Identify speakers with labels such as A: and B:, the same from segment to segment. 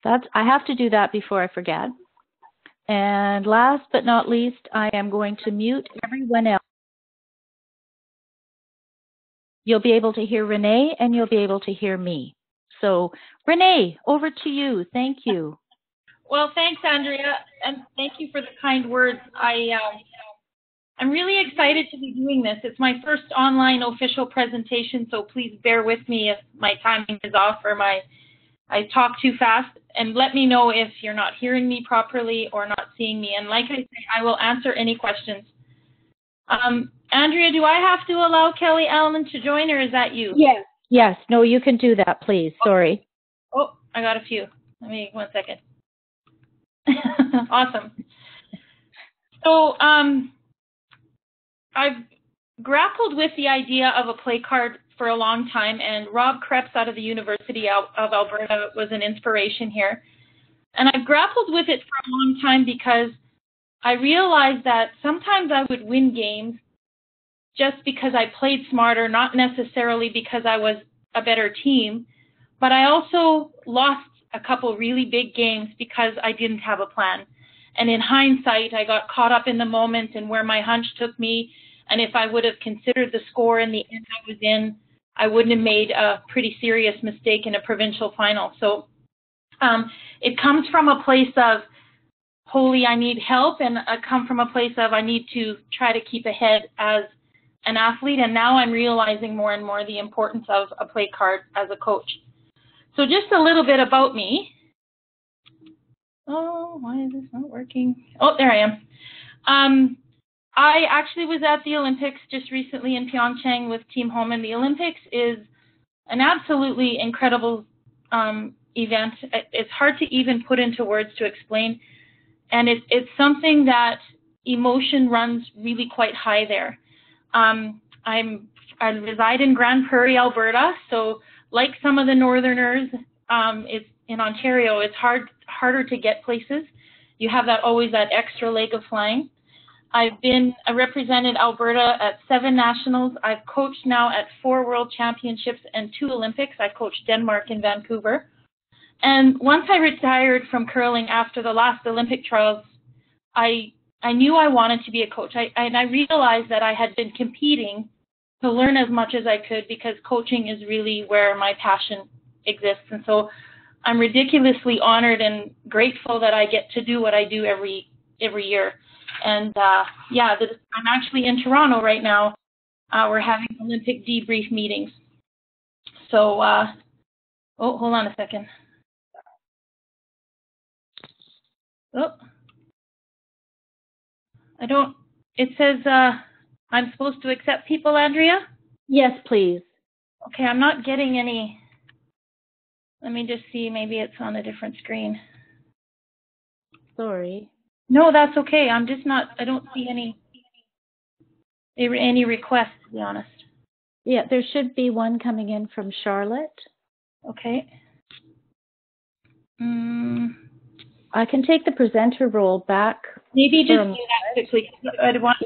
A: I have to do that before I forget. And last but not least, I am going to mute everyone else. You'll be able to hear Renee and you'll be able to hear me. So Renee, over to you. Thank you.
B: Well, thanks, Andrea, and thank you for the kind words. I'm really excited to be doing this. It's my first online official presentation, so please bear with me if my timing is off or I talk too fast, and let me know if you're not hearing me properly or not seeing me. And like I say, I will answer any questions. Andrea, do I have to allow Kelly Allen to join, or is that you?
A: Yes. Yes. No, you can do that, please. Sorry.
B: Oh, I got a few. Let me, 1 second. Awesome. So I've grappled with the idea of a play card for a long time, and Rob Krebs out of the University of Alberta was an inspiration here. And I've grappled with it for a long time because I realized that sometimes I would win games just because I played smarter, not necessarily because I was a better team, but I also lost a couple really big games because I didn't have a plan. And in hindsight, I got caught up in the moment and where my hunch took me. And if I would have considered the score in the end I was in, I wouldn't have made a pretty serious mistake in a provincial final. So it comes from a place of, holy, I need help, and I come from a place of I need to try to keep ahead as an athlete. And now I'm realizing more and more the importance of a play card as a coach. So just a little bit about me. Oh, why is this not working? Oh, there I am. I actually was at the Olympics just recently in Pyeongchang with Team Homan. The Olympics is an absolutely incredible event. It's hard to even put into words to explain. And it's something that emotion runs really quite high there. I reside in Grand Prairie, Alberta, so like some of the northerners, it's in Ontario, it's harder to get places. You have always that extra leg of flying. I represented Alberta at 7 nationals. I've coached now at 4 World Championships and 2 Olympics. I coached Denmark in Vancouver. And once I retired from curling after the last Olympic trials, I knew I wanted to be a coach. And I realized that I had been competing to learn as much as I could because coaching is really where my passion exists. And so I'm ridiculously honored and grateful that I get to do what I do every year. And yeah, I'm actually in Toronto right now. We're having Olympic debrief meetings. So, oh, hold on a second. Oh, it says I'm supposed to accept people, Andrea?
A: Yes, please.
B: Okay, I'm not getting any. Let me just see, maybe it's on a different screen.
A: Sorry.
B: No, that's okay. I'm just not, I don't see any requests, to be honest.
A: Yeah, there should be one coming in from Charlotte.
B: Okay.
A: I can take the presenter role back.
B: Maybe just do that quickly. I'd want to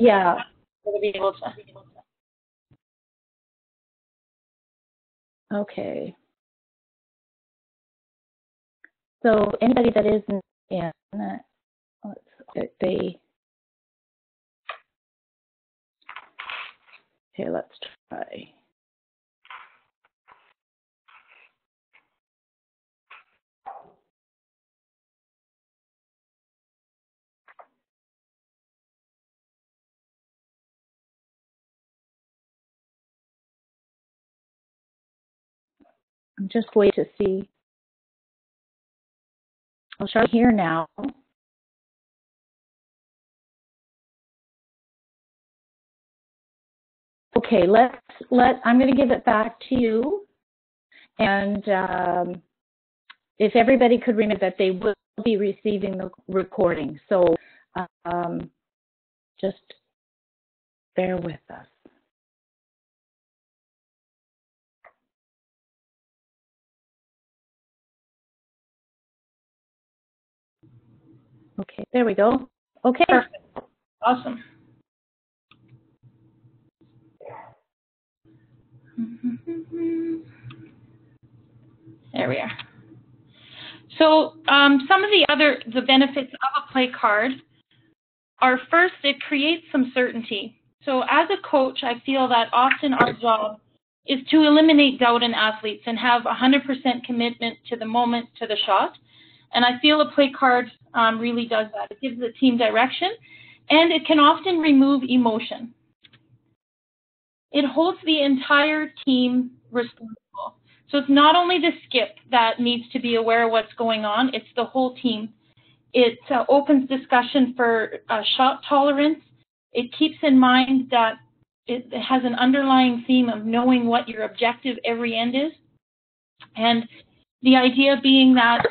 B: be able to.
A: Okay. So anybody that isn't in, here, let's try. I'm just waiting to see. I'll start here now. Okay, I'm going to give it back to you. And if everybody could remember that they will be receiving the recording. So just bear with us. Okay, there we go. Okay.
B: Perfect. Awesome. There we are. So some of the benefits of a play card are, first, it creates some certainty. So as a coach, I feel that often our job is to eliminate doubt in athletes and have 100% commitment to the moment, to the shot. And I feel a play card really does that. It gives the team direction, and it can often remove emotion. It holds the entire team responsible. So it's not only the skip that needs to be aware of what's going on, it's the whole team. It opens discussion for shot tolerance. It keeps in mind that it has an underlying theme of knowing what your objective every end is. And the idea being that,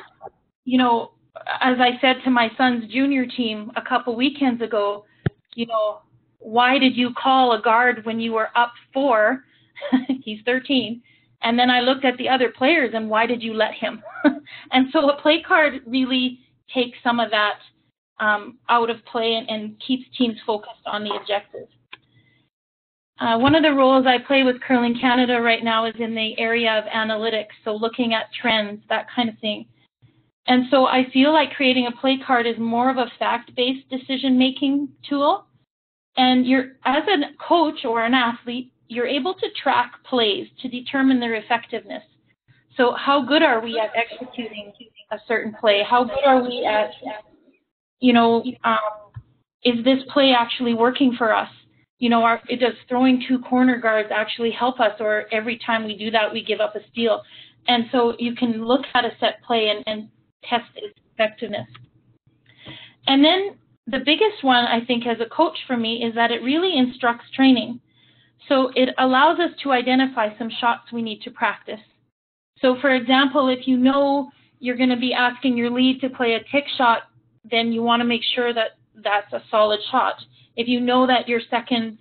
B: you know, as I said to my son's junior team a couple weekends ago, you know, why did you call a guard when you were up 4? He's 13. And then I looked at the other players and why did you let him? And so a play card really takes some of that out of play and keeps teams focused on the objective. One of the roles I play with Curling Canada right now is in the area of analytics, so looking at trends, that kind of thing. And so I feel like creating a play card is more of a fact-based decision-making tool. And as a coach or an athlete, you're able to track plays to determine their effectiveness. So how good are we at executing a certain play? How good are we at, you know, is this play actually working for us? You know, does throwing 2 corner guards actually help us, or every time we do that, we give up a steal? And so you can look at a set play and test its effectiveness. And then the biggest one, I think, as a coach for me is that it really instructs training. So it allows us to identify some shots we need to practice. So, for example, if you know you're going to be asking your lead to play a tick shot, then you want to make sure that that's a solid shot. If you know that your second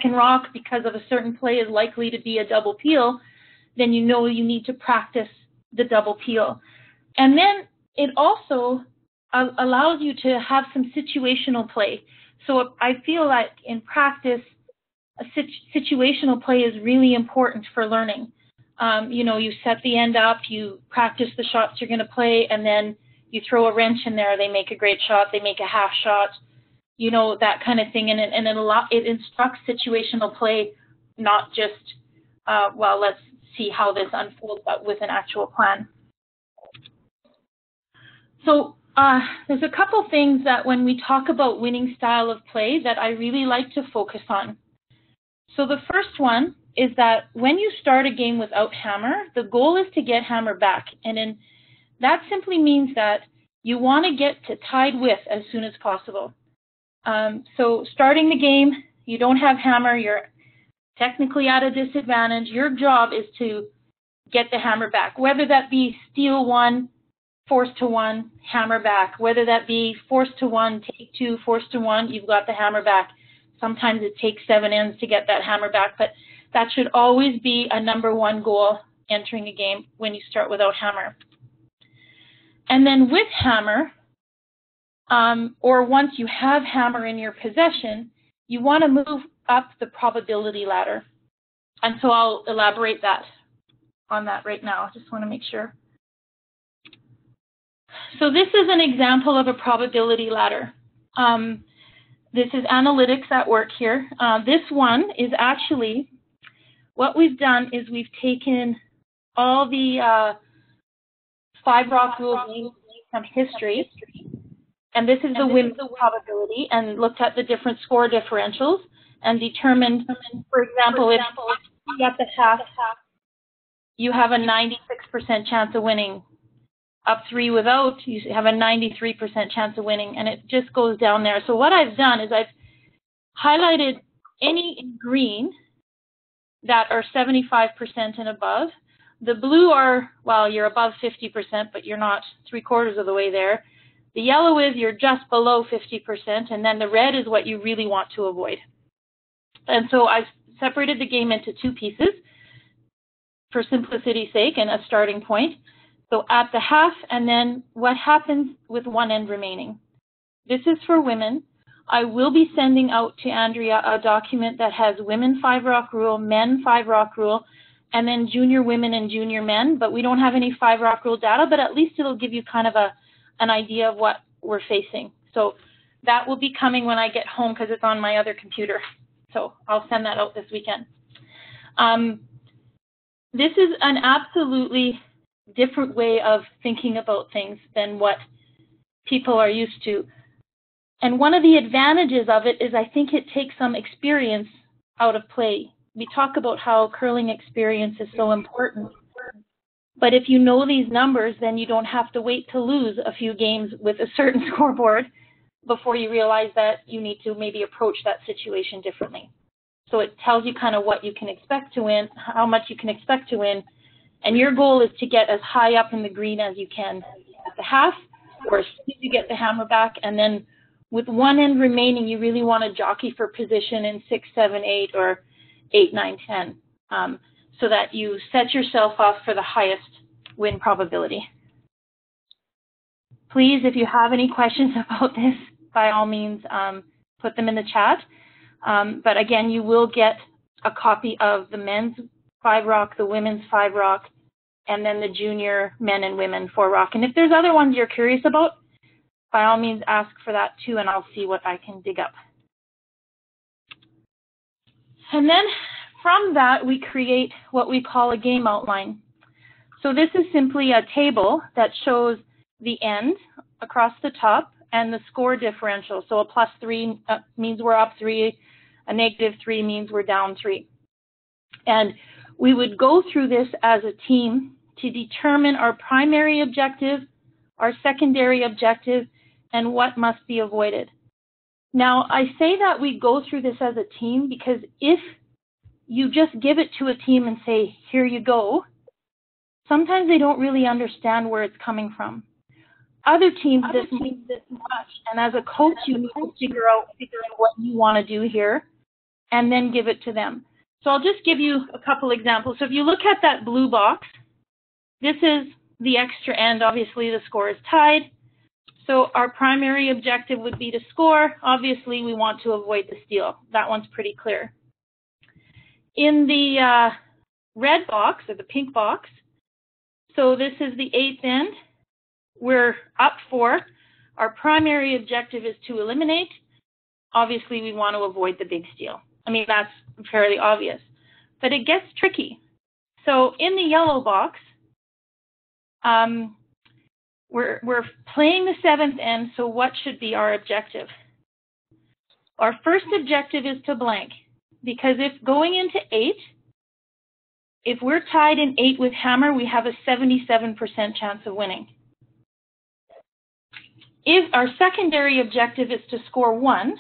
B: rock, because of a certain play, is likely to be a double peel, then you know you need to practice the double peel. And then it also allows you to have some situational play. So I feel like in practice, a situational play is really important for learning. You know, you set the end up, you practice the shots you're going to play, and then you throw a wrench in there. They make a great shot. They make a half shot. You know, that kind of thing. And it instructs situational play, not just, well, let's see how this unfolds, but with an actual plan. So there's a couple things that when we talk about winning style of play that I really like to focus on. So the first one is that when you start a game without hammer, the goal is to get hammer back. And that simply means that you want to get to tied with as soon as possible. So starting the game, you don't have hammer, you're technically at a disadvantage. Your job is to get the hammer back, whether that be steal 1, force to 1, hammer back, whether that be force to 1, take 2, force to 1, you've got the hammer back. Sometimes it takes 7 ends to get that hammer back, but that should always be a number 1 goal entering a game when you start without hammer. And then with hammer, or once you have hammer in your possession, you want to move up the probability ladder. And so I'll elaborate on that right now. I just want to make sure. So this is an example of a probability ladder. This is analytics at work here. This one is actually, what we've done is we've taken all the 5-rock rules from history, and this is the win probability, and looked at the different score differentials and determined, for example, if at the half, you have a 96% chance of winning. Up 3 without, you have a 93% chance of winning, and it just goes down there. So what I've done is I've highlighted any in green that are 75% and above. The blue are, well, you're above 50%, but you're not 3/4 of the way there. The yellow is you're just below 50%, and then the red is what you really want to avoid. And so I've separated the game into 2 pieces for simplicity's sake and a starting point. So at the half, and then what happens with 1 end remaining. This is for women. I will be sending out to Andrea a document that has women 5-rock rule, men 5-rock rule, and then junior women and junior men, but we don't have any 5-rock rule data, but at least it'll give you kind of an idea of what we're facing. So that will be coming when I get home because it's on my other computer. So I'll send that out this weekend. This is an absolutely different way of thinking about things than what people are used to. And one of the advantages of it is I think it takes some experience out of play. We talk about how curling experience is so important. But if you know these numbers, then you don't have to wait to lose a few games with a certain scoreboard before you realize that you need to maybe approach that situation differently. So it tells you kind of what you can expect to win, how much you can expect to win, and your goal is to get as high up in the green as you can at the half, or as soon as you get the hammer back, and then with one end remaining, you really want to jockey for position in 6, 7, 8, or 8, 9, 10, so that you set yourself off for the highest win probability. Please, if you have any questions about this, by all means, put them in the chat. But again, you will get a copy of the men's 5-rock, the women's 5-rock, and then the junior men and women 4-rock. And if there's other ones you're curious about, by all means, ask for that too, and I'll see what I can dig up. And then from that, we create what we call a game outline. So this is simply a table that shows the end across the top and the score differential. So a +3 means we're up 3, a -3 means we're down 3. And we would go through this as a team to determine our primary objective, our secondary objective, and what must be avoided. Now, I say that we go through this as a team because if you just give it to a team and say, here you go, sometimes they don't really understand where it's coming from. Other teams, this means this much, and as a coach, you need to figure out what you want to do here, and then give it to them. So I'll just give you a couple examples. So if you look at that blue box, this is the extra end. Obviously, the score is tied. So our primary objective would be to score. Obviously, we want to avoid the steal. That one's pretty clear. In the red box, or the pink box, so this is the 8th end. We're up 4. Our primary objective is to eliminate. Obviously, we want to avoid the big steal. I mean, that's fairly obvious. But it gets tricky. So in the yellow box, we're playing the 7th end, so what should be our objective? Our first objective is to blank, because if going into 8, if we're tied in 8 with hammer, we have a 77% chance of winning. If our secondary objective is to score 1,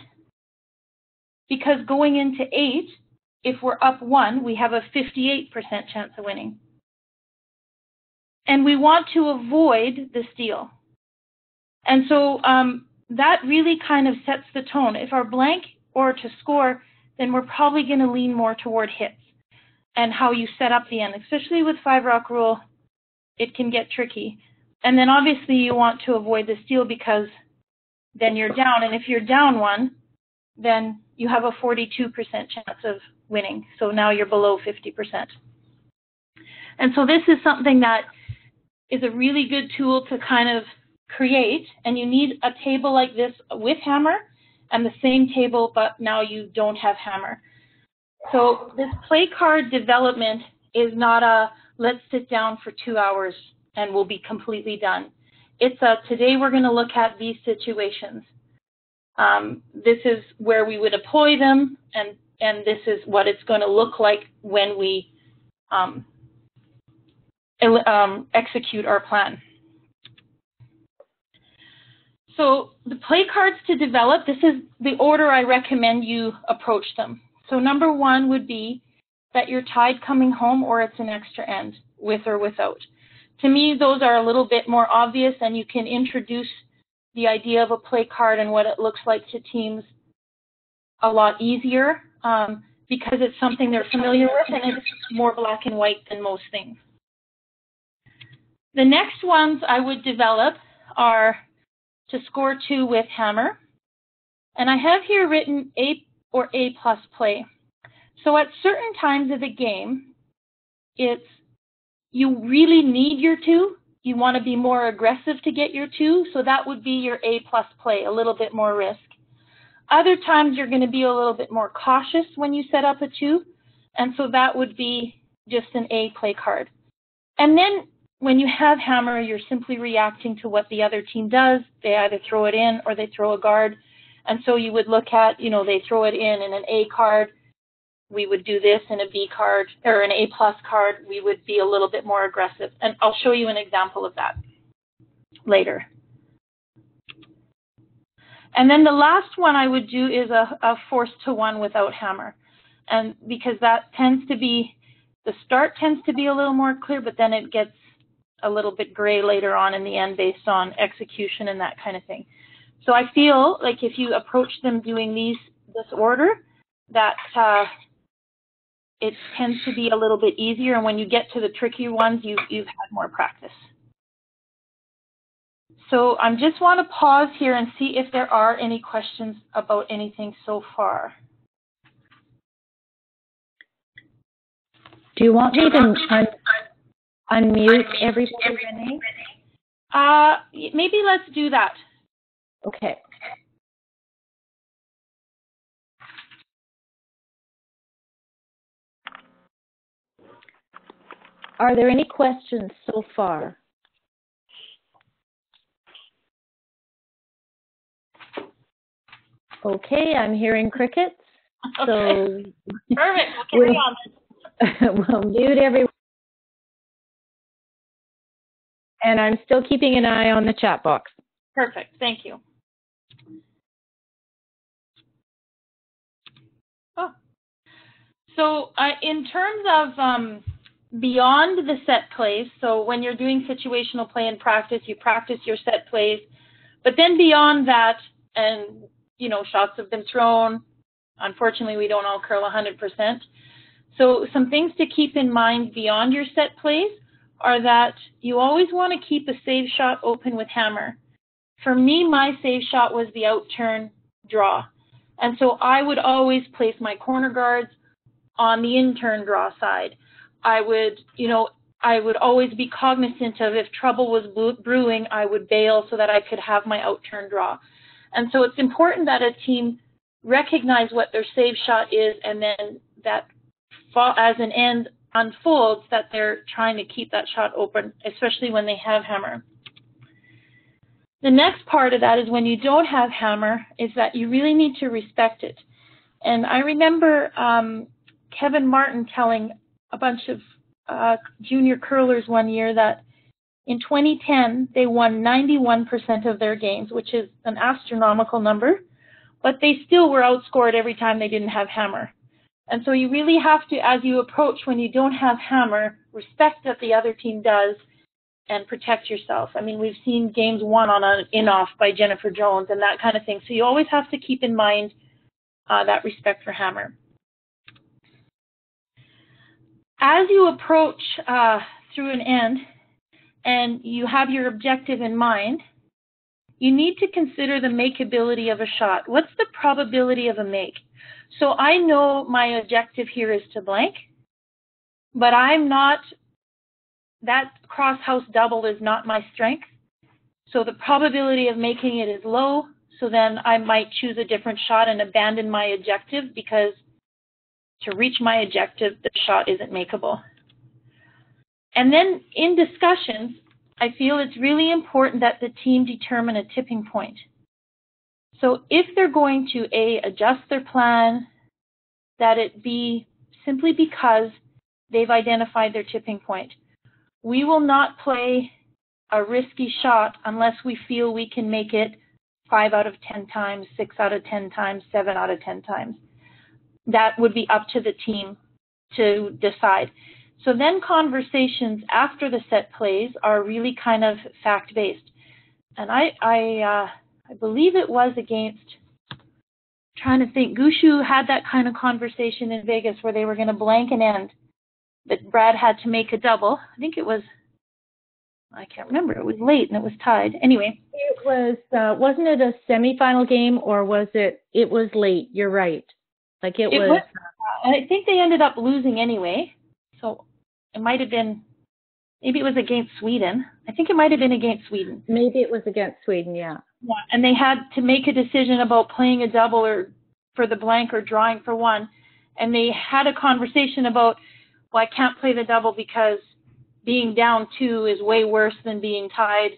B: because going into 8, if we're up 1, we have a 58% chance of winning. And we want to avoid the steal. And so that really kind of sets the tone. If our blank or to score, then we're probably going to lean more toward hits and how you set up the end. Especially with 5-rock rule, it can get tricky. And then obviously you want to avoid the steal because then you're down. And if you're down 1, then you have a 42% chance of winning. So now you're below 50%. And so this is something that is a really good tool to kind of create. And you need a table like this with hammer and the same table, but now you don't have hammer. So this play card development is not a let's sit down for 2 hours and we'll be completely done. It's a today we're going to look at these situations. This is where we would employ them, and this is what it's going to look like when we execute our plan. So the play cards to develop, this is the order I recommend you approach them. So number 1 would be that you're tied coming home or it's an extra end, with or without. To me, those are a little bit more obvious, and you can introduce the idea of a play card and what it looks like to teams a lot easier because it's something they're familiar with and it's more black and white than most things. The next ones I would develop are to score 2 with hammer. And I have here written A or A+ play. So at certain times of the game, you really need your 2. You want to be more aggressive to get your 2, so that would be your A+ play, a little bit more risk. Other times you're going to be a little bit more cautious when you set up a 2, and so that would be just an A play card. And then when you have hammer, you're simply reacting to what the other team does. They either throw it in or they throw a guard. And so you would look at, they throw it in an A card. We would do this in a B card or an A+ card. We would be a little bit more aggressive. And I'll show you an example of that later. And then the last one I would do is a force to 1 without hammer. And because that tends to be, the start tends to be a little more clear, but then it gets a little bit gray later on in the end based on execution and that kind of thing. So I feel like if you approach them doing this order, that it tends to be a little bit easier. And when you get to the trickier ones, you've had more practice. So I just want to pause here and see if there are any questions about anything so far.
A: Do you want me to unmute everybody, Renee?
B: Maybe let's do that.
A: Okay. Are there any questions so far? Okay, I'm hearing crickets.
B: Okay.
A: So
B: perfect. We'll carry on.
A: We'll mute everyone. And I'm still keeping an eye on the chat box.
B: Perfect. Thank you. Oh. So in terms of beyond the set plays, so when you're doing situational play in practice, you practice your set plays. But then beyond that, and, shots have been thrown. Unfortunately, we don't all curl 100%. So some things to keep in mind beyond your set plays are that you always want to keep a save shot open with hammer. For me, my save shot was the out-turn draw. And so I would always place my corner guards on the in-turn draw side. I would always be cognizant of if trouble was brewing, I would bail so that I could have my out-turn draw. And so it's important that a team recognize what their save shot is, and then that as an end unfolds, that they're trying to keep that shot open, especially when they have hammer. The next part of that is when you don't have hammer, is that you really need to respect it. And I remember Kevin Martin telling a bunch of junior curlers one year that in 2010, they won 91% of their games, which is an astronomical number, but they still were outscored every time they didn't have hammer. And so you really have to, as you approach when you don't have hammer, respect that the other team does and protect yourself. I mean, we've seen games won on an in-off by Jennifer Jones and that kind of thing. So you always have to keep in mind that respect for hammer. As you approach through an end and you have your objective in mind, you need to consider the makeability of a shot. What's the probability of a make? So I know my objective here is to blank, but that cross-house double is not my strength. So the probability of making it is low, so then I might choose a different shot and abandon my objective because to reach my objective, the shot isn't makeable. And then in discussions, I feel it's really important that the team determine a tipping point. So if they're going to adjust their plan, that it be simply because they've identified their tipping point. We will not play a risky shot unless we feel we can make it 5 out of 10 times, 6 out of 10 times, 7 out of 10 times. That would be up to the team to decide. So then conversations after the set plays are really kind of fact-based. And I believe it was against, trying to think, Gushu had that kind of conversation in Vegas where they were going to blank an end, that Brad had to make a double. I think it was, I can't remember, it was late and it was tied. Anyway.
A: It was, wasn't it a semifinal game or was it was late, you're right. Like it was.
B: I think they ended up losing anyway. So it might have been, maybe it was against Sweden. I think it might have been against Sweden.
A: Maybe it was against Sweden, yeah.
B: Yeah, and they had to make a decision about playing a double or for the blank or drawing for one. And they had a conversation about, well, I can't play the double because being down 2 is way worse than being tied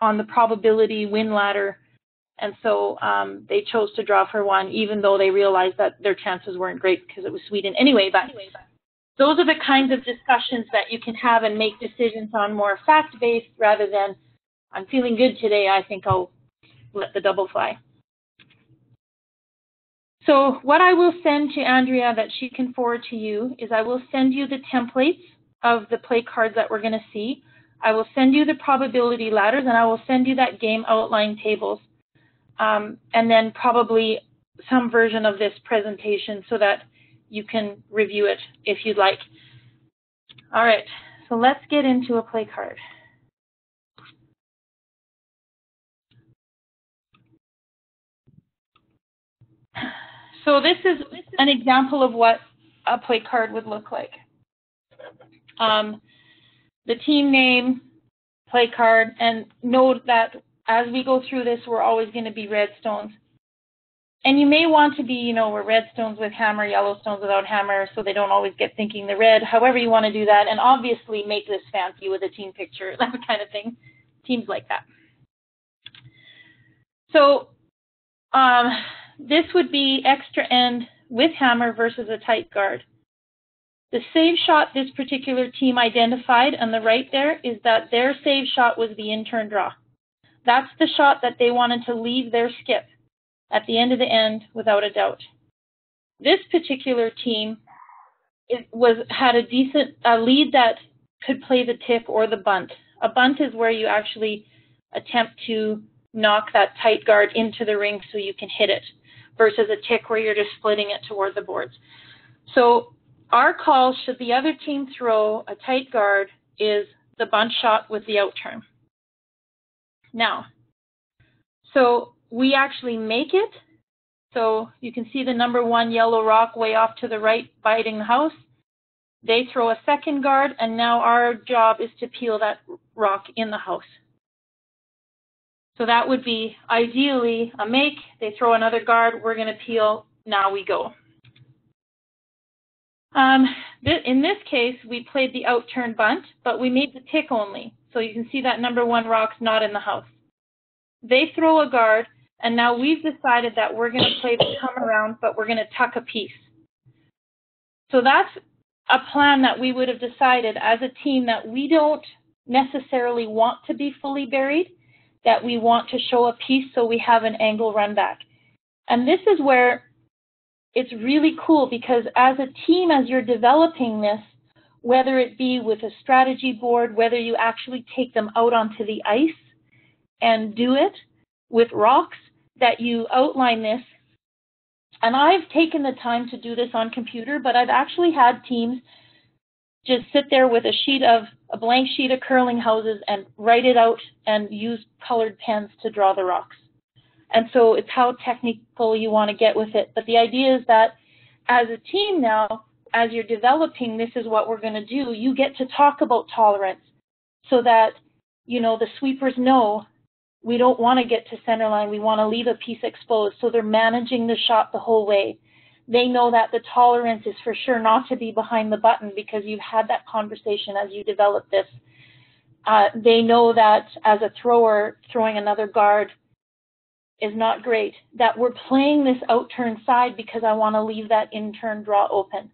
B: on the probability win ladder. And so they chose to draw for 1, even though they realized that their chances weren't great because it was Sweden. Anyway, but those are the kinds of discussions that you can have and make decisions on more fact-based rather than, I'm feeling good today, I think I'll let the double fly. So what I will send to Andrea that she can forward to you is I will send you the templates of the play cards that we're going to see. I will send you the probability ladders, and I will send you that game outline tables, and then probably some version of this presentation so that you can review it if you'd like. All right, so let's get into a play card. So this is an example of what a play card would look like. The team name, play card, and note that as we go through this, we're always going to be red stones. And you may want to be, you know, we're red stones with hammer, yellow stones without hammer, so they don't always get thinking the red. However you want to do that, and obviously make this fancy with a team picture, that kind of thing. Teams like that. So this would be extra end with hammer versus a tight guard. The save shot this particular team identified on the right there is that their save shot was the in-turn draw. That's the shot that they wanted to leave their skip at the end of the end without a doubt. This particular team had a decent lead that could play the tick or the bunt. A bunt is where you actually attempt to knock that tight guard into the ring so you can hit it, versus a tick where you're just splitting it toward the boards. So our call, should the other team throw a tight guard, is the bunt shot with the out turn. Now, so we actually make it. So you can see the number 1 yellow rock way off to the right biting the house. They throw a second guard, and now our job is to peel that rock in the house. So that would be ideally a make. They throw another guard, we're going to peel, now we go. In this case, we played the out-turn bunt, but we made the tick only. So you can see that number 1 rock's not in the house. They throw a guard, and now we've decided that we're going to play the come around, but we're going to tuck a piece. So that's a plan that we would have decided as a team that we don't necessarily want to be fully buried, that we want to show a piece so we have an angle run back. And this is where it's really cool, because as a team, as you're developing this, whether it be with a strategy board, whether you actually take them out onto the ice and do it with rocks, that you outline this. And I've taken the time to do this on computer, but I've actually had teams just sit there with a blank sheet of curling houses and write it out and use colored pens to draw the rocks. And so it's how technical you want to get with it. But the idea is that as a team now, as you're developing, this is what we're going to do. You get to talk about tolerance so that, you know, the sweepers know we don't want to get to center line. We want to leave a piece exposed. So they're managing the shot the whole way. They know that the tolerance is for sure not to be behind the button because you've had that conversation as you develop this. They know that as a thrower, throwing another guard is not great, that we're playing this out-turn side because I want to leave that in-turn draw open.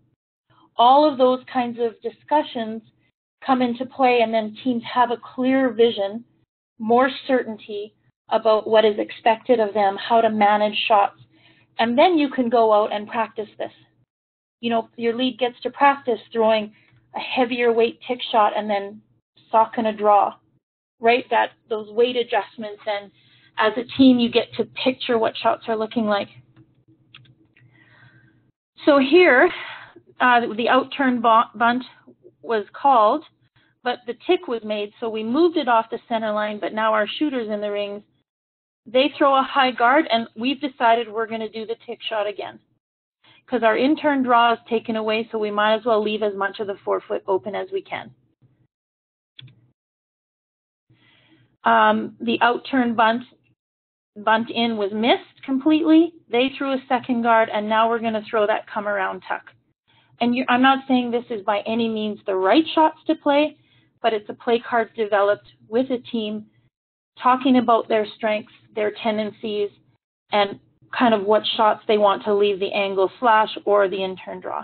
B: All of those kinds of discussions come into play, and then teams have a clear vision, more certainty about what is expected of them, how to manage shots. And then you can go out and practice this. You know, your lead gets to practice throwing a heavier weight tick shot and then sock and a draw, right? Those weight adjustments, and as a team, you get to picture what shots are looking like. So here, the out-turn bunt was called, but the tick was made, so we moved it off the center line, but now our shooters in the rings, they throw a high guard, and we've decided we're going to do the tick shot again. because our in-turn draw is taken away, so we might as well leave as much of the forefoot open as we can. The out-turn bunt in was missed completely. They threw a second guard, and now we're going to throw that come around tuck. And I'm not saying this is by any means the right shots to play, but it's a play card developed with a team, talking about their strengths, their tendencies, and kind of what shots they want to leave the angle slash or the in-turn draw.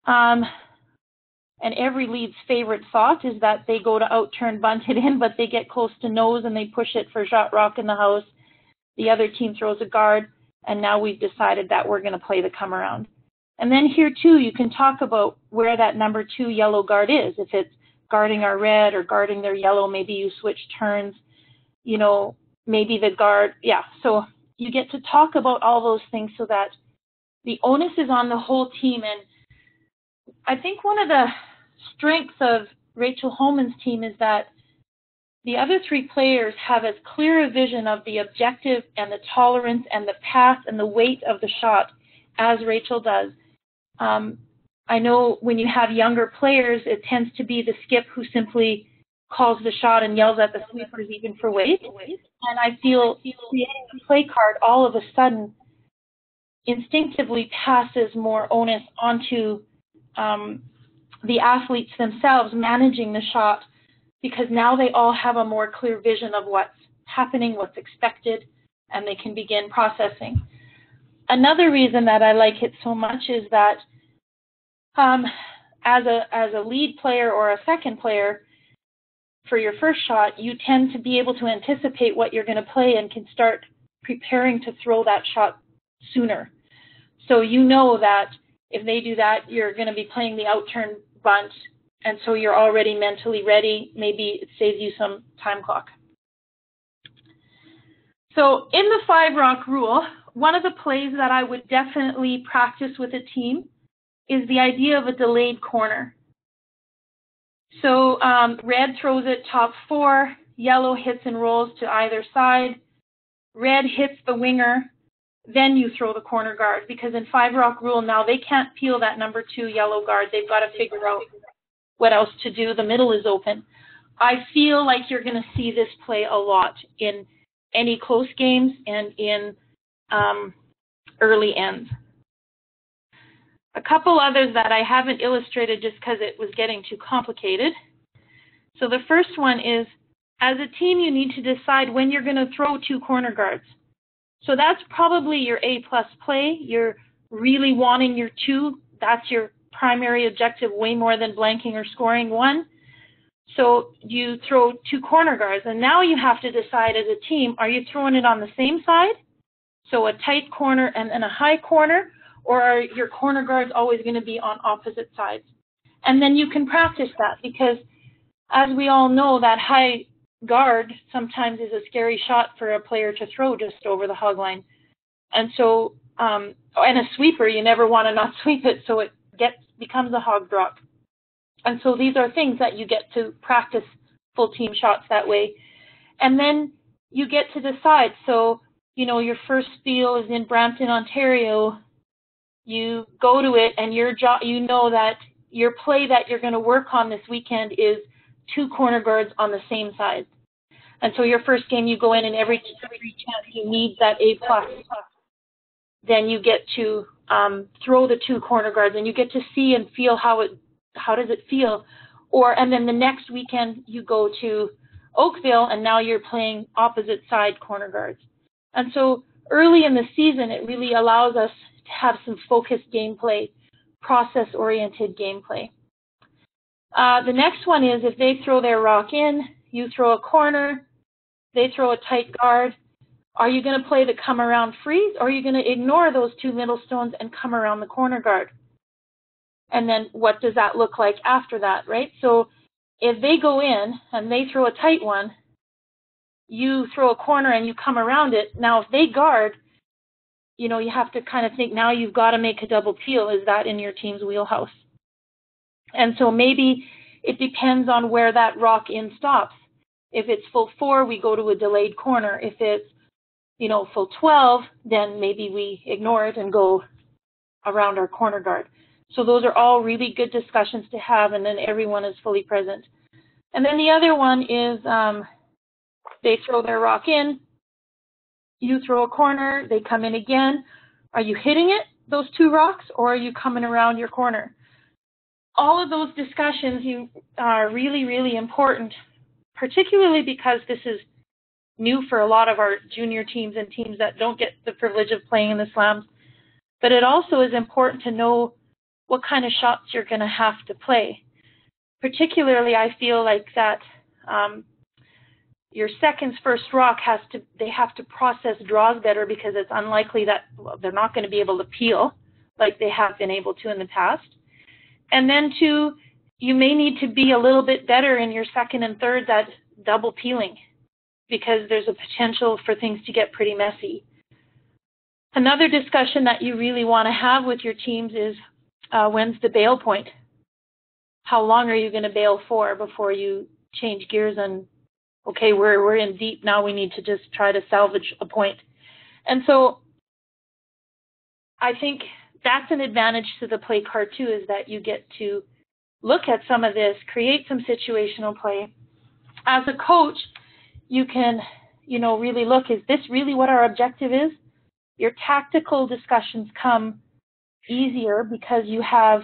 B: And every lead's favorite thought is that they go to out-turn bunt it in, but they get close to nose and they push it for shot rock in the house. The other team throws a guard, and now we've decided that we're going to play the come around. And then here too, you can talk about where that number 2 yellow guard is. If it's guarding our red or guarding their yellow, maybe you switch turns, you know, maybe the guard, yeah. So you get to talk about all those things so that the onus is on the whole team. And I think one of the strengths of Rachel Homan's team is that the other 3 players have as clear a vision of the objective and the tolerance and the path and the weight of the shot as Rachel does. I know when you have younger players, it tends to be the skip who simply calls the shot and yells at the sweepers even for weight. And I feel creating a play card all of a sudden instinctively passes more onus onto the athletes themselves managing the shot, because now they all have a more clear vision of what's happening, what's expected, and they can begin processing. Another reason that I like it so much is that as a lead player or a second player, for your first shot, you tend to be able to anticipate what you're going to play and can start preparing to throw that shot sooner. So you know that if they do that, you're going to be playing the out-turn bunt, and so you're already mentally ready. Maybe it saves you some time clock. So in the 5-rock rule, one of the plays that I would definitely practice with a team is the idea of a delayed corner. So red throws it top 4, yellow hits and rolls to either side, red hits the winger, then you throw the corner guard, because in 5-rock rule now they can't peel that number 2 yellow guard. They've got to figure out what else to do. The middle is open. I feel like you're going to see this play a lot in any close games and in early ends. A couple others that I haven't illustrated just because it was getting too complicated. So the first one is, as a team, you need to decide when you're going to throw 2 corner guards. So that's probably your A-plus play. You're really wanting your 2. That's your primary objective, way more than blanking or scoring 1. So you throw 2 corner guards, and now you have to decide as a team, are you throwing it on the same side? So a tight corner and then a high corner, or are your corner guards always going to be on opposite sides? And then you can practice that, because as we all know, that high guard sometimes is a scary shot for a player to throw just over the hog line. And so, and a sweeper, you never want to not sweep it, so it becomes a hog drop. And so these are things that you get to practice full team shots that way. And then you get to decide. So, you know, your first spiel is in Brampton, Ontario. You go to it, and you know that your play that you're going to work on this weekend is 2 corner guards on the same side. And so your first game, you go in, and every chance you need that A+, then you get to throw the 2 corner guards, and you get to see and feel how does it feel. And then the next weekend you go to Oakville, and now you're playing opposite side corner guards. And so early in the season, it really allows us to have some focused gameplay, process-oriented gameplay. The next one is, if they throw their rock in, you throw a corner, they throw a tight guard. Are you going to play the come around freeze, or are you going to ignore those 2 middle stones and come around the corner guard? And then what does that look like after that, right? So if they go in and they throw a tight one, you throw a corner and you come around it. Now, if they guard, you know, you have to kind of think, now you've got to make a double peel. Is that in your team's wheelhouse? And so maybe it depends on where that rock in stops. If it's full 4, we go to a delayed corner. If it's full 12, then maybe we ignore it and go around our corner guard. So those are all really good discussions to have, and then everyone is fully present. And then the other one is they throw their rock in, you throw a corner, they come in again. Are you hitting it, those two rocks, or are you coming around your corner? All of those discussions are really, really important, particularly because this is new for a lot of our junior teams and teams that don't get the privilege of playing in the slams. But it also is important to know what kind of shots you're going to have to play. Particularly, I feel like that your second's first rock they have to process draws better, because it's unlikely that they're not going to be able to peel like they have been able to in the past. And then two, you may need to be a little bit better in your second and thirds at double peeling, because there's a potential for things to get pretty messy. Another discussion that you really want to have with your teams is when's the bail point? How long are you going to bail for before you change gears and, okay, we're in deep, now we need to just try to salvage a point. And so I think that's an advantage to the play card too, is that you get to look at some of this, create some situational play. As a coach, you can, really look, is this really what our objective is? Your tactical discussions come easier because you have,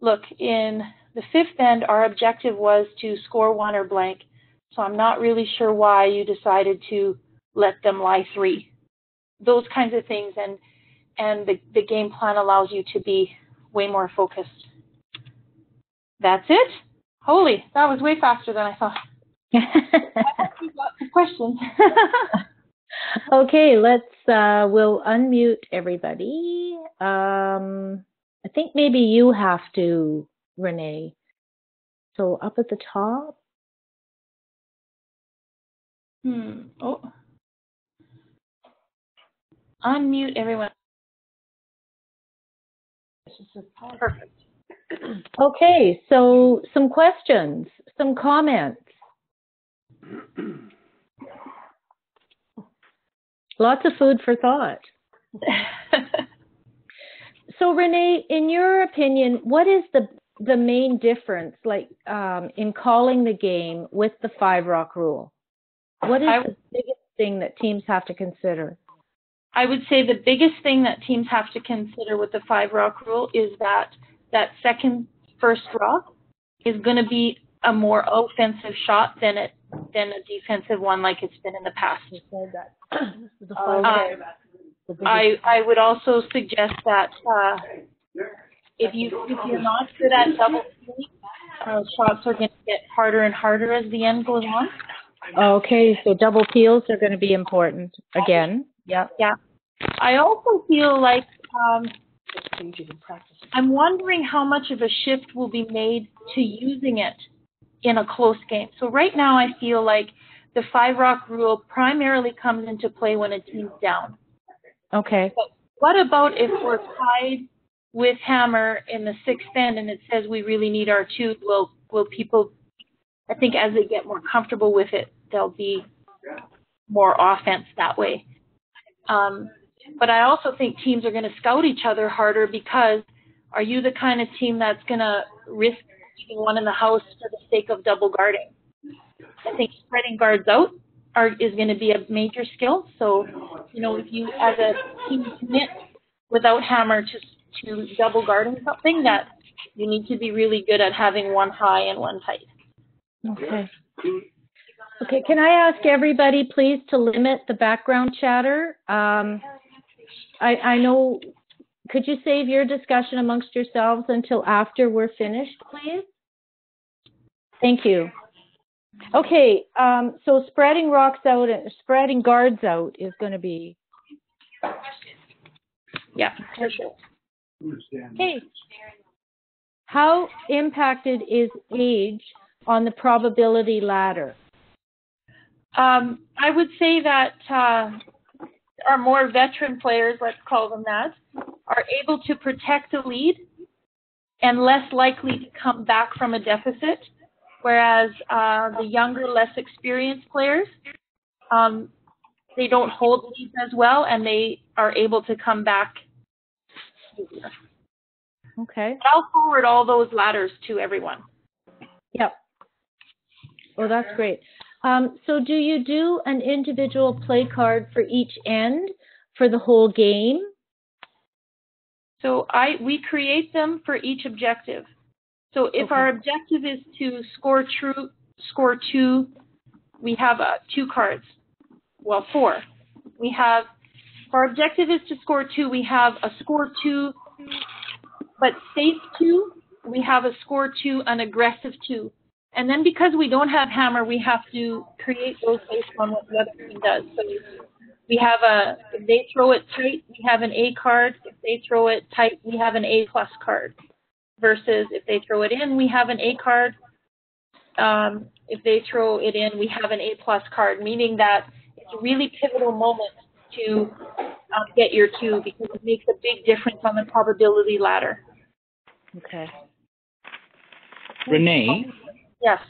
B: look, in the fifth end, our objective was to score one or blank. So I'm not really sure why you decided to let them lie 3. Those kinds of things, and the game plan allows you to be way more focused. That's it? Holy, that was way faster than I thought. I hope you got some questions.
A: Okay, we'll unmute everybody. I think maybe you have to, Renee. So up at the top.
B: Oh. Unmute everyone. Perfect.
A: Okay, so some questions, some comments. Lots of food for thought. So Renee, in your opinion, what is the main difference, in calling the game with the 5-rock rule? What is the biggest thing that teams have to consider?
B: I would say the biggest thing that teams have to consider with the 5-rock rule is that first rock is going to be a more offensive shot than a defensive one, like it's been in the past. I would also suggest that if you're not good at double peeling, shots are going to get harder and harder as the end goes on.
A: Okay, so double peels are going to be important again. Yeah.
B: Yeah. I also feel like I'm wondering how much of a shift will be made to using it in a close game. So right now I feel like the 5-rock rule primarily comes into play when a team's down.
A: Okay.
B: But what about if we're tied with hammer in the 6th end and it says we really need our 2? Will people, I think as they get more comfortable with it, there'll be more offense that way. But I also think teams are going to scout each other harder, because are you the kind of team that's going to risk keeping one in the house for the sake of double guarding? I think spreading guards out is going to be a major skill. So, if you as a team commit without hammer to double guarding something, that you need to be really good at having one high and one tight.
A: Okay. Okay, can I ask everybody please to limit the background chatter? I know, could you save your discussion amongst yourselves until after we're finished, please? Thank you. Okay, so spreading rocks out and spreading guards out is going to be.
B: Yeah, for sure.
A: Okay. How impacted is age on the probability ladder?
B: I would say that our more veteran players, let's call them that, are able to protect a lead and less likely to come back from a deficit, whereas the younger, less experienced players they don't hold leads as well, and they are able to come back easier.
A: Okay.
B: But I'll forward all those ladders to everyone.
A: Yep. Oh, that's great. So do you do an individual play card for each end for the whole game?
B: So we create them for each objective. So if our objective is to score 2, we have 2 cards. Well, 4. We have, if our objective is to score 2, we have a score 2, but safe 2. We have a score 2, an aggressive 2. And then because we don't have hammer, we have to create those based on what the other team does. So we have if they throw it tight, we have an A card. If they throw it tight, we have an A+ card. Versus if they throw it in, we have an A card. If they throw it in, we have an A+ card, meaning that it's a really pivotal moment to get your 2 because it makes a big difference on the probability ladder.
A: Okay.
C: Renee?
B: Yes.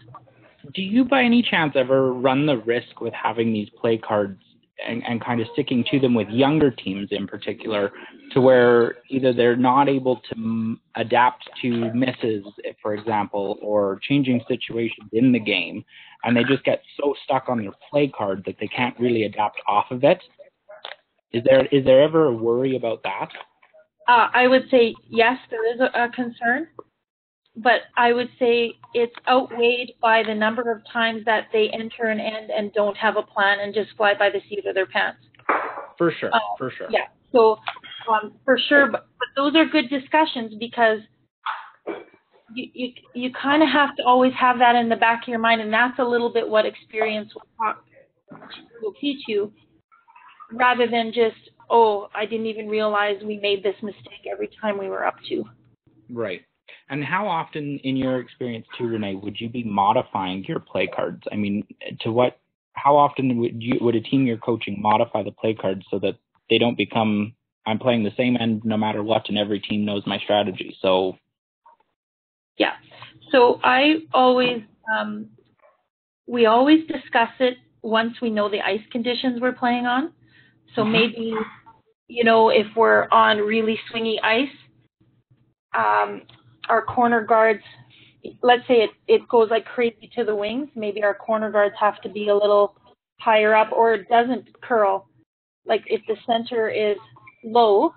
C: Do you by any chance ever run the risk with having these play cards and kind of sticking to them with younger teams in particular to where either they're not able to adapt to misses, for example, or changing situations in the game, and they just get so stuck on their play card that they can't really adapt off of it? Is there ever a worry about that?
B: I would say yes, there is a concern. But I would say it's outweighed by the number of times that they enter an end and don't have a plan and just fly by the seat of their pants.
C: For sure, for sure.
B: Yeah, so for sure, but those are good discussions because you kind of have to always have that in the back of your mind, and that's a little bit what experience will teach you, rather than just, oh, I didn't even realize we made this mistake every time we were up to.
C: Right. And how often, in your experience too, Renee, would you be modifying your play cards? I mean, how often would a team you're coaching modify the play cards so that they don't become, I'm playing the same end no matter what, and every team knows my strategy? So,
B: yeah. So we always discuss it once we know the ice conditions we're playing on. So maybe, if we're on really swingy ice, our corner guards, let's say it goes like crazy to the wings, maybe our corner guards have to be a little higher up, or it doesn't curl. Like if the center is low,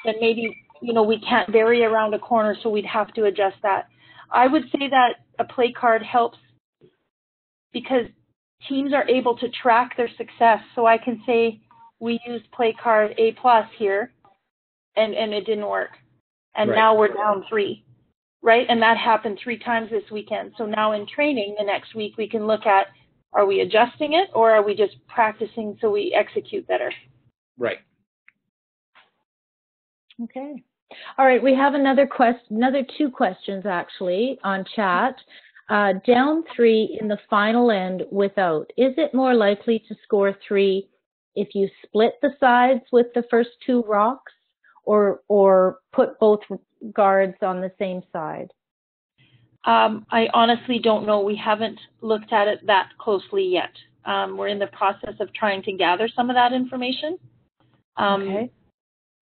B: then maybe, we can't vary around a corner, so we'd have to adjust that. I would say that a play card helps because teams are able to track their success. So I can say we used play card A+ here, and it didn't work. And now we're down 3, right? And that happened 3 times this weekend. So now in training the next week, we can look at, are we adjusting it or are we just practicing so we execute better?
C: Right.
A: Okay. All right. We have another 2 questions actually on chat. Down 3 in the final end without. Is it more likely to score 3 if you split the sides with the first 2 rocks? Or put both guards on the same side?
B: I honestly don't know. We haven't looked at it that closely yet. We're in the process of trying to gather some of that information.
A: Okay.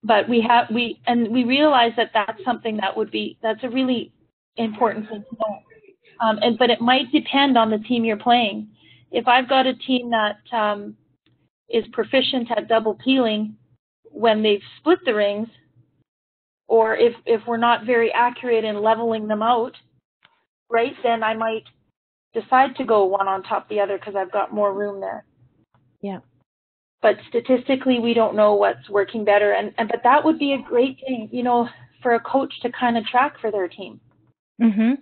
B: But we realize that that's something that's a really important thing to know. But it might depend on the team you're playing. If I've got a team that is proficient at double peeling when they've split the rings, or if we're not very accurate in leveling them out, right, then I might decide to go one on top of the other because I've got more room there.
A: Yeah.
B: But statistically, we don't know what's working better. But that would be a great thing, for a coach to kind of track for their team.
A: Mm-hmm.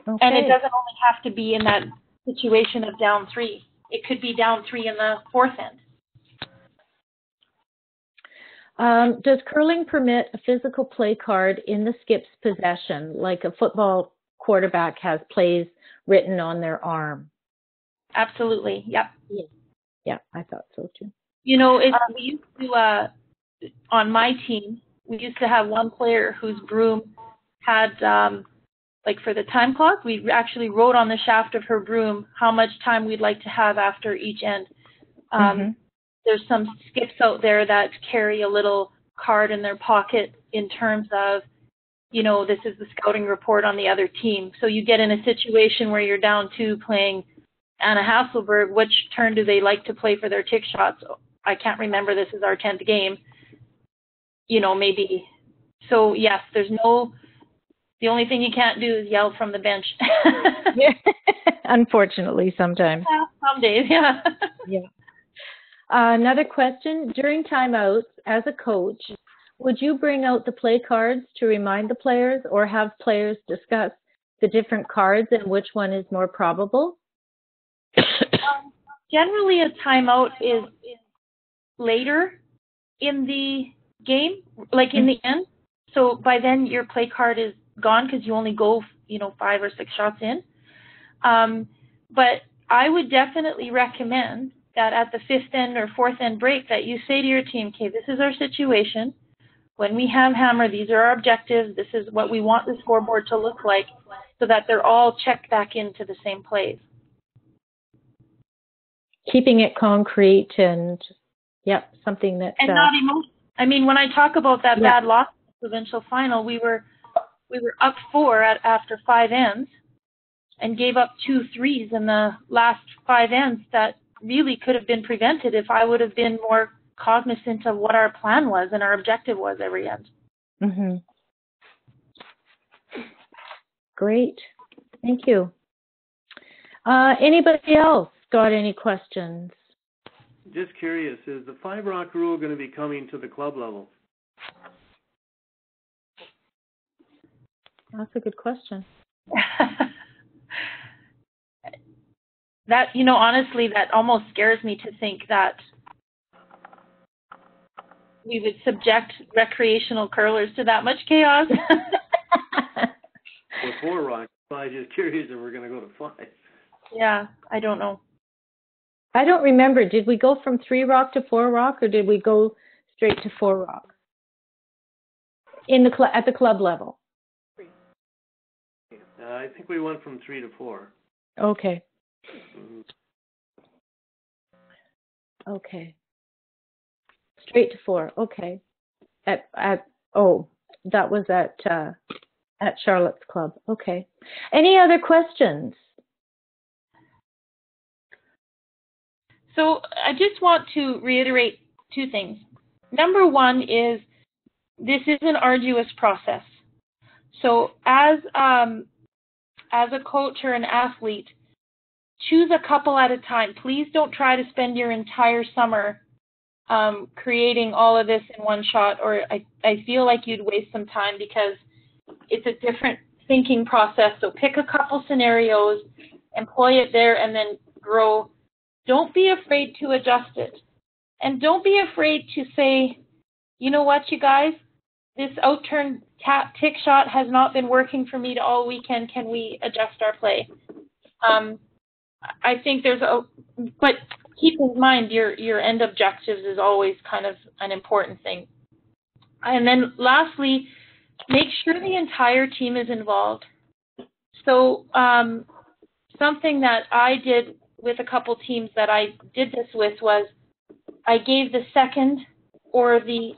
A: Okay.
B: And it doesn't only have to be in that situation of down 3. It could be down 3 in the 4th end.
A: Does curling permit a physical play card in the skip's possession, like a football quarterback has plays written on their arm?
B: Absolutely. Yep.
A: Yeah, I thought so too.
B: We used to, on my team, we used to have one player whose broom had like for the time clock, we actually wrote on the shaft of her broom how much time we'd like to have after each end. There's some skips out there that carry a little card in their pocket in terms of, you know, this is the scouting report on the other team. So you get in a situation where you're down 2 playing Anna Hasselberg. Which turn do they like to play for their tick shots? I can't remember. This is our 10th game. You know, maybe. So, yes, there's no... The only thing you can't do is yell from the bench.
A: Unfortunately, sometimes.
B: Yeah, some days, yeah.
A: Yeah. Another question. During timeouts, as a coach, would you bring out the play cards to remind the players or have players discuss the different cards and which one is more probable?
B: Generally, a timeout is later in the game, like in the end. So by then, your play card is gone because you only go, you know, 5 or 6 shots in. But I would definitely recommend that at the 5th end or 4th end break that you say to your team, okay, this is our situation. When we have hammer, these are our objectives. This is what we want the scoreboard to look like, so that they're all checked back into the same plays. Keeping it concrete and, something that... And not emotional. I mean, when I talk about that bad loss in the provincial final, we were up 4 after 5 ends and gave up 2 threes in the last 5 ends that really could have been prevented if I would have been more cognizant of what our plan was and our objective was every end. Mm-hmm. Great. Thank you. Anybody else got any questions?
D: Just curious, is the 5-rock rule going to be coming to the club level?
A: That's a good question.
B: That, you know, honestly, that almost scares me to think that we would subject recreational curlers to that much chaos.
D: With 4-rock, I'm just curious if we're going to go to 5.
B: Yeah, I don't know.
A: I don't remember. Did we go from 3-rock to 4-rock, or did we go straight to 4-rock? At the club level.
D: I think we went from 3 to 4.
A: Okay.
D: Mm-hmm.
A: Okay. Straight to 4. Okay. That was at Charlotte's club. Okay. Any other questions?
B: So I just want to reiterate 2 things. Number 1 is this is an arduous process. So as a coach or an athlete, choose a couple at a time. Please don't try to spend your entire summer creating all of this in one shot, or I feel like you'd waste some time because it's a different thinking process. So pick a couple scenarios, employ it there, and then grow. Don't be afraid to adjust it. And don't be afraid to say, you know what, you guys, this out-turn tick shot has not been working for me all weekend. Can we adjust our play? I think but keep in mind your end objectives is always kind of an important thing. And then lastly, make sure the entire team is involved. So something that I did with a couple teams that I did this with was I gave the second or the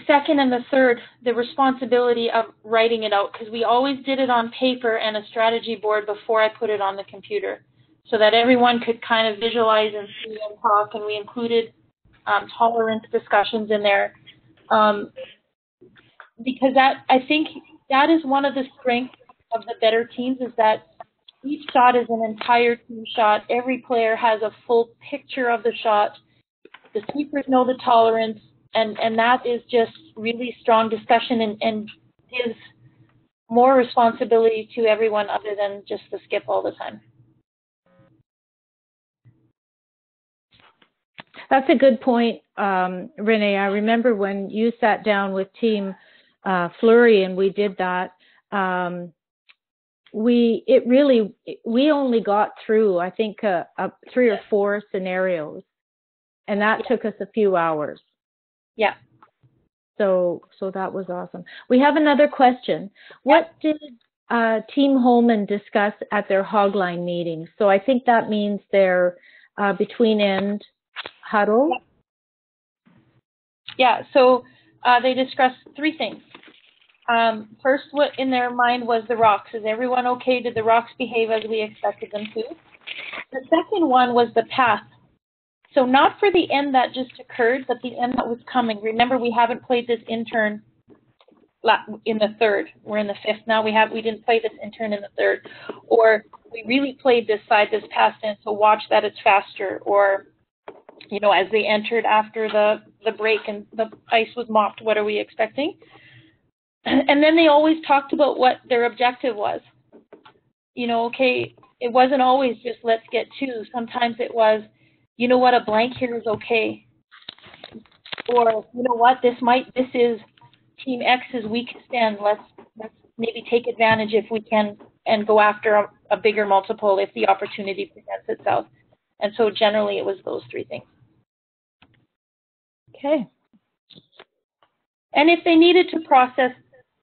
B: second and the third the responsibility of writing it out, because we always did it on paper and a strategy board before I put it on the computer, so that everyone could kind of visualize and see and talk, and we included tolerance discussions in there, because I think that is one of the strengths of the better teams, is that each shot is an entire team shot. Every player has a full picture of the shot. The sweepers know the tolerance, and that is just really strong discussion and gives more responsibility to everyone other than just the skip all the time.
A: That's a good point, Renee. I remember when you sat down with Team Fleury and we did that. We only got through, I think, 3 or 4 scenarios, and that took us a few hours.
B: Yeah.
A: So that was awesome. We have another question. What did Team Homan discuss at their hogline meetings? So I think that means their between end huddle.
B: Yeah, so they discussed three things. First, what in their mind was the rocks. Is everyone okay? Did the rocks behave as we expected them to? The second one was the path. So not for the end that just occurred, but the end that was coming. Remember, we haven't played this intern in the third. We're in the fifth now. We didn't play this intern in the third. Or we really played this side, this past end, so watch that it's faster. Or, you know, as they entered after the break and the ice was mopped, what are we expecting? And then they always talked about what their objective was. You know, okay, it wasn't always just let's get two. Sometimes it was, you know what, a blank here is okay. Or, you know what, this is Team X's weakest end. Let's maybe take advantage if we can and go after a bigger multiple if the opportunity presents itself. And so generally it was those three things.
A: Okay.
B: And if they needed to process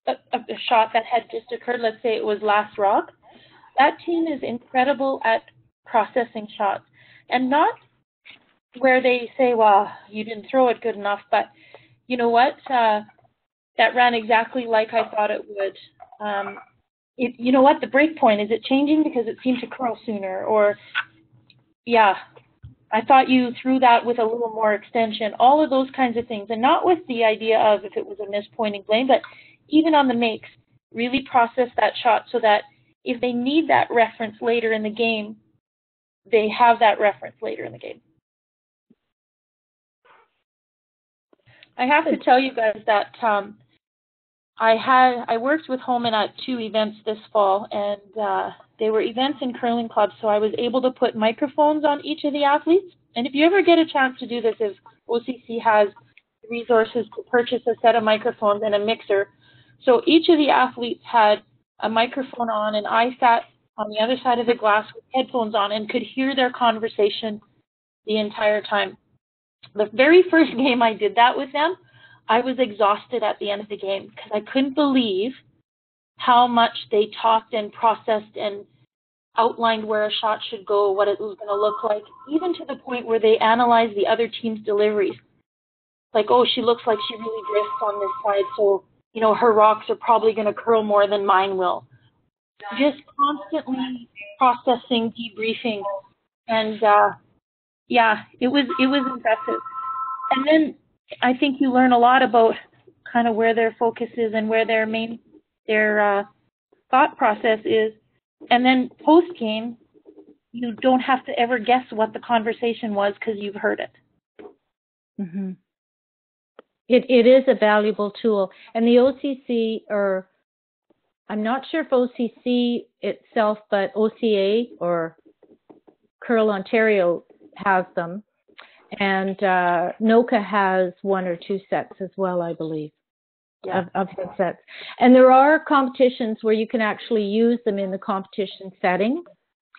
B: a shot that had just occurred, let's say it was last rock, that team is incredible at processing shots. And not where they say, well, you didn't throw it good enough, but you know what, that ran exactly like I thought it would. You know what, the break point, is it changing because it seemed to curl sooner? Or, yeah, I thought you threw that with a little more extension. All of those kinds of things. And not with the idea of if it was a mispointing blame, but even on the makes, really process that shot so that if they need that reference later in the game, they have that reference later in the game. I have to tell you guys that I worked with Homan at 2 events this fall, and they were events in curling clubs, so I was able to put microphones on each of the athletes. And if you ever get a chance to do this, if OCC has resources to purchase a set of microphones and a mixer, so each of the athletes had a microphone on, and I sat on the other side of the glass with headphones on and could hear their conversation the entire time. The very first game I did that with them, I was exhausted at the end of the game because I couldn't believe how much they talked and processed and outlined where a shot should go, what it was going to look like, even to the point where they analyzed the other team's deliveries. Like, oh, she looks like she really drifts on this side, so, you know, her rocks are probably going to curl more than mine will. Just constantly processing, debriefing, and yeah, it was impressive. And then I think you learn a lot about kind of where their focus is and where their thought process is. And then post-game, you don't have to ever guess what the conversation was because you've heard it.
A: Mm-hmm. It is a valuable tool. And the OCC, or I'm not sure if OCC itself, but OCA or Curl Ontario has them. And NOCA has 1 or 2 sets as well, I believe, of headsets. And there are competitions where you can actually use them in the competition setting.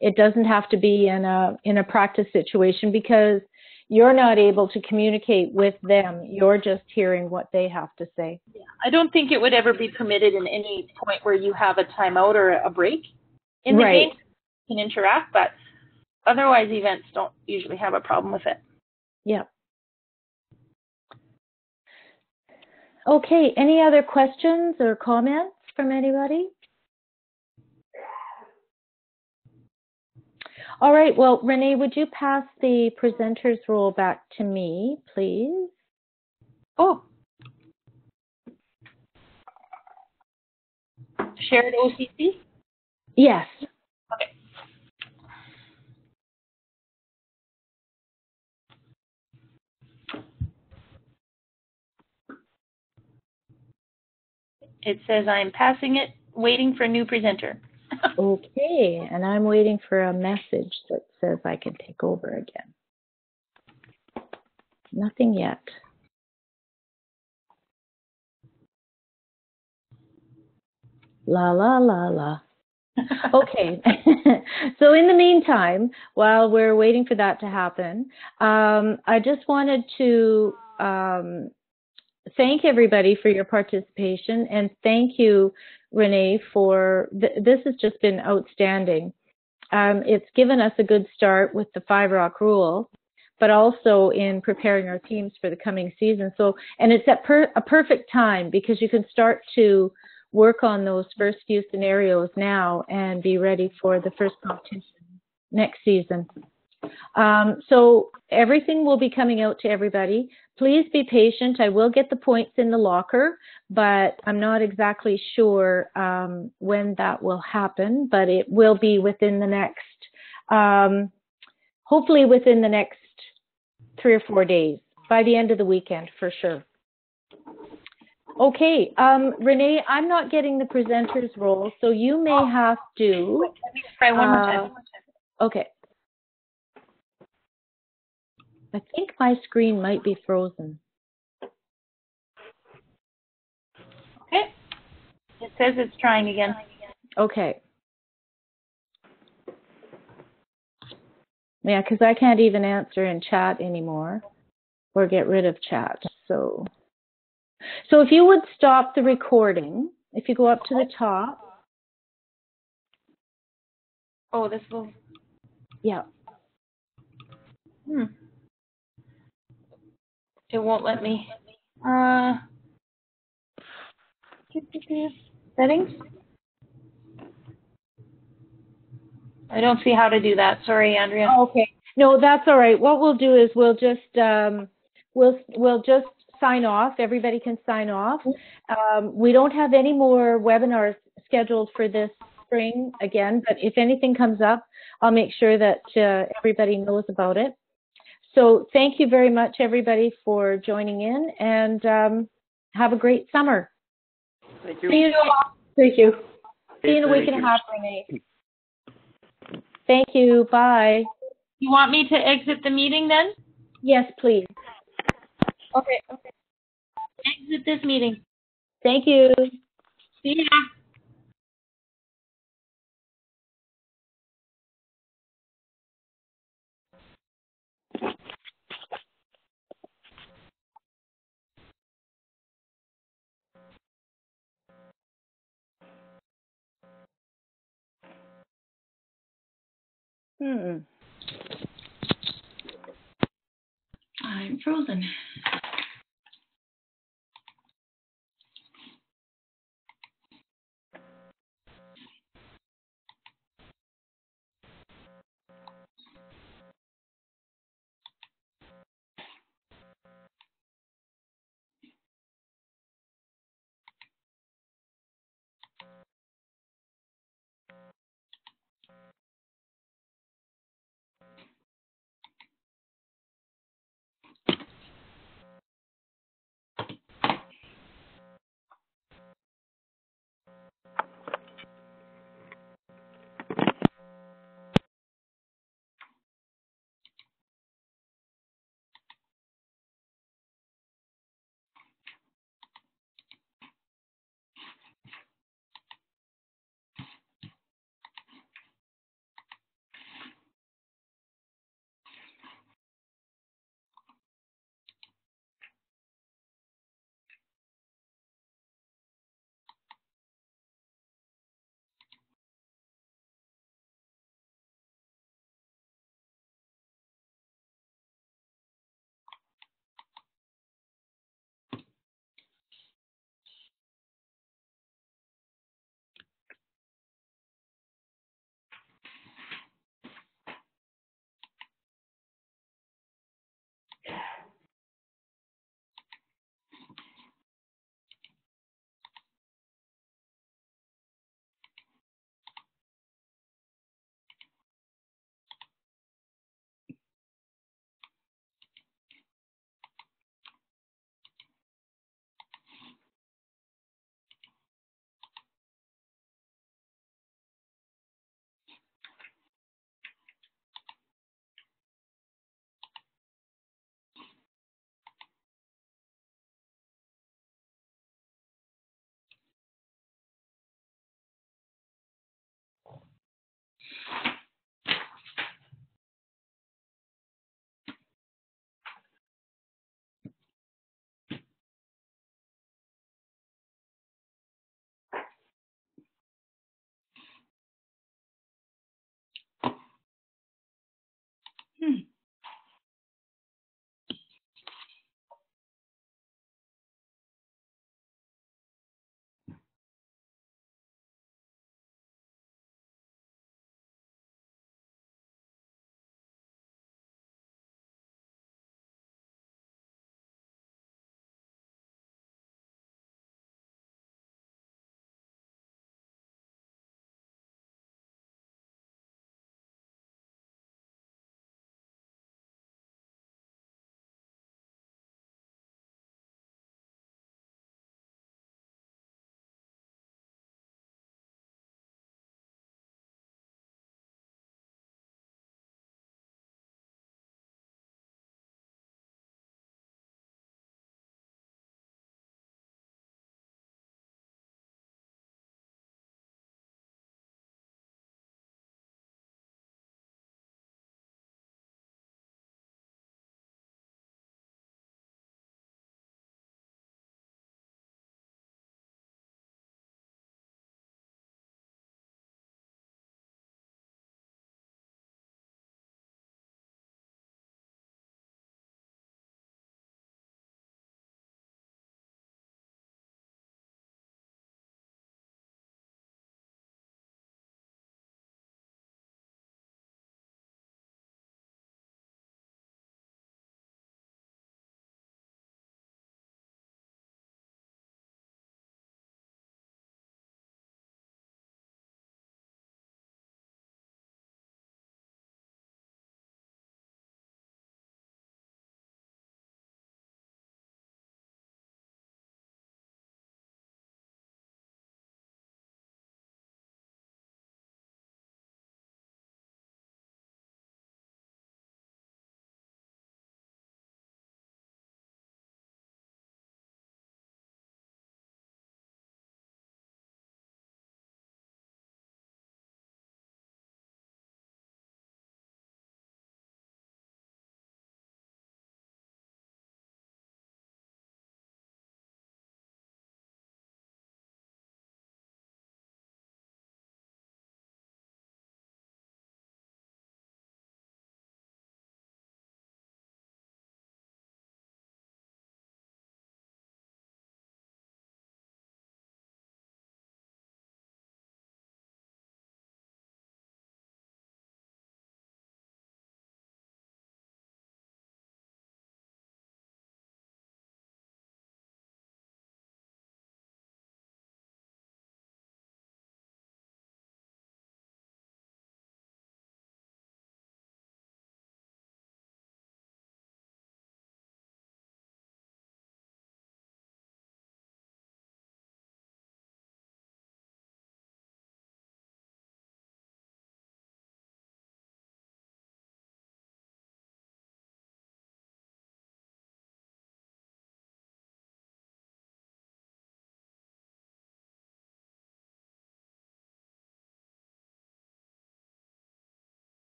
A: It doesn't have to be in a practice situation because you're not able to communicate with them. You're just hearing what they have to say.
B: Yeah. I don't think it would ever be permitted in any point where you have a timeout or a break in the game. You can interact, but otherwise events don't usually have a problem with it.
A: Yeah. Okay, any other questions or comments from anybody? All right, well, Renee, would you pass the presenter's role back to me, please?
B: Oh. Shared OCC?
A: Yes.
B: Okay. It says I'm passing it, waiting for new presenter.
A: Okay, and I'm waiting for a message that says I can take over again. Nothing yet. La, la, la, la. Okay, so in the meantime, while we're waiting for that to happen, I just wanted to thank everybody for your participation, and thank you, Renee, for this has just been outstanding. It's given us a good start with the 5 Rock rule, but also in preparing our teams for the coming season. So, and it's at a perfect time because you can start to work on those first few scenarios now and be ready for the first competition next season. So everything will be coming out to everybody. Please be patient. I will get the points in the locker, but I'm not exactly sure when that will happen, but it will be within the next, hopefully within the next 3 or 4 days, by the end of the weekend for sure. Okay, Renee, I'm not getting the presenter's role, so you may have to.
B: Let me try one more time.
A: Okay. I think my screen might be frozen.
B: Okay. It says it's trying again.
A: Okay. Yeah, because I can't even answer in chat anymore or get rid of chat. So if you would stop the recording, if you go up to the top.
B: Oh, this will.
A: Yeah.
B: It won't let me. Settings? I don't see how to do that. Sorry, Andrea.
A: Okay. No, that's all right. What we'll do is we'll just sign off. Everybody can sign off. We don't have any more webinars scheduled for this spring again, but if anything comes up, I'll make sure that everybody knows about it. So thank you very much, everybody, for joining in, and have a great summer.
D: Thank you.
A: Thank you. See you in a week and a half, Renee. Thank you. Bye.
B: You want me to exit the meeting then?
A: Yes, please.
B: Okay. Exit this meeting.
A: Thank you.
B: See ya. I'm frozen. Hmm.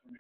E: from